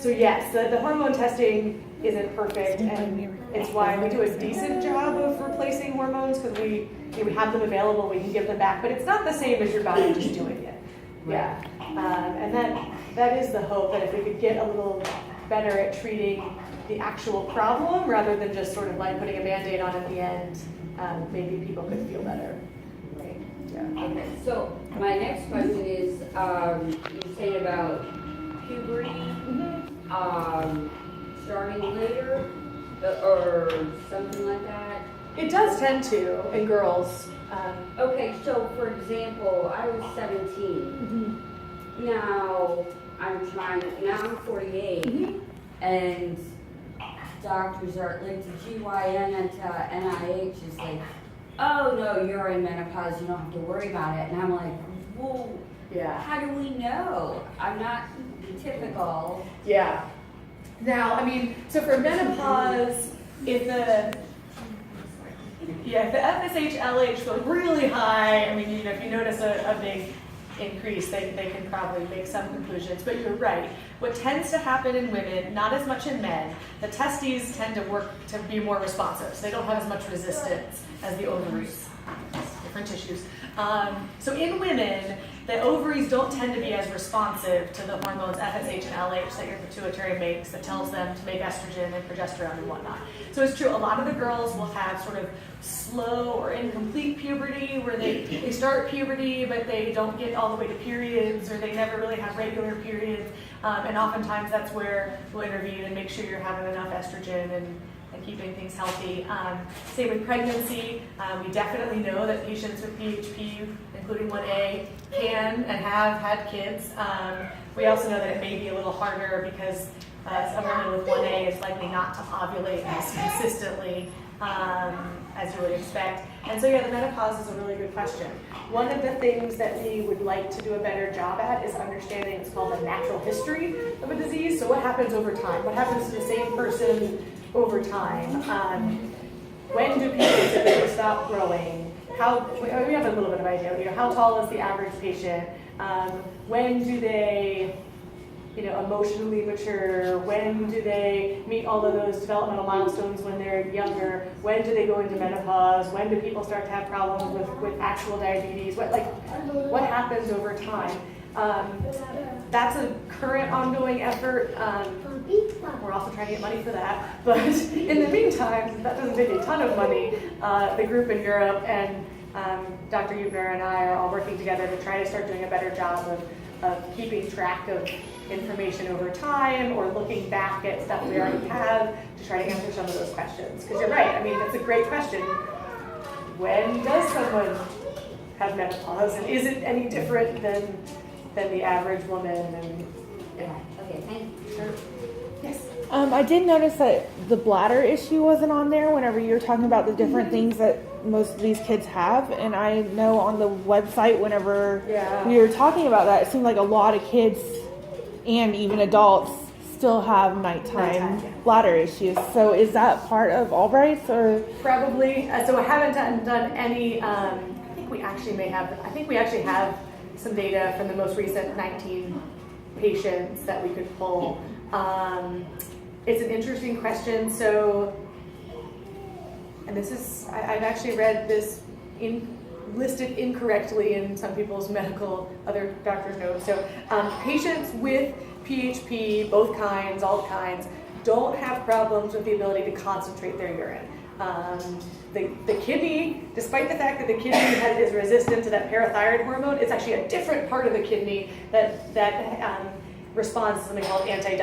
So yes, the hormone testing isn't perfect, and it's why we do a decent job of replacing hormones, because we have them available, we can give them back, but it's not the same as your body just doing it. Yeah, and that is the hope, that if we could get a little better at treating the actual problem rather than just sort of like putting a Band-Aid on at the end, maybe people could feel better. Right? Yeah. Okay, so my next question is, you were saying about puberty, starting later, or something like that? It does tend to in girls. Okay, so for example, I was 17. Now I'm 48, and doctors are like the GYN and NIH is like, oh no, you're in menopause, you don't have to worry about it. And I'm like, well, Yeah. how do we know? I'm not typical. Yeah. Now, I mean, so for menopause, if the FSH, LH go really high, I mean, you know, if you notice a big increase, they can probably make some conclusions. But you're right. What tends to happen in women, not as much in men, the testes tend to work to be more responsive. So they don't have as much resistance as the ovaries. Different tissues. So in women, the ovaries don't tend to be as responsive to the hormones FSH and LH that your pituitary makes, that tells them to make estrogen and progesterone and whatnot. So it's true, a lot of the girls will have sort of slow or incomplete puberty, where they start puberty but they don't get all the way to periods, or they never really have regular periods, and oftentimes that's where we'll intervene and make sure you're having enough estrogen and keeping things healthy. Same with pregnancy. We definitely know that patients with PHP, including 1A, can and have had kids. We also know that it may be a little harder because a woman with 1A is likely not to ovulate as consistently as you would expect. And so yeah, the menopause is a really good question. One of the things that we would like to do a better job at is understanding what's called the natural history of a disease. So what happens over time? What happens to the same person over time? When do people typically stop growing? We have a little bit of idea. You know, how tall is the average patient? When do they, emotionally mature? When do they meet all of those developmental milestones when they're younger? When do they go into menopause? When do people start to have problems with actual diabetes? What happens over time? That's a current ongoing effort. We're also trying to get money for that. But in the meantime, that doesn't take a ton of money. The group in Europe and Dr. Huebner and I are all working together to try to start doing a better job of keeping track of information over time, or looking back at stuff we already have to try to answer some of those questions. Because you're right, I mean, that's a great question. When does someone have menopause, and is it any different than the average woman? And Okay, thank you. Sure. Yes. I did notice that the bladder issue wasn't on there whenever you were talking about the different things that most of these kids have. And I know on the website, whenever we were talking about that, it seemed like a lot of kids and even adults still have nighttime bladder issues. So is that part of Albrights, or? Probably. So I haven't done any, I think we actually have some data from the most recent 19 patients that we could pull. It's an interesting question. So, and this is, I've actually read this listed incorrectly in some people's other doctors' notes. So patients with PHP, both kinds, all kinds, don't have problems with the ability to concentrate their urine. The kidney, despite the fact that the kidney is resistant to that parathyroid hormone, it's actually a different part of the kidney that responds to something called antidiuretic.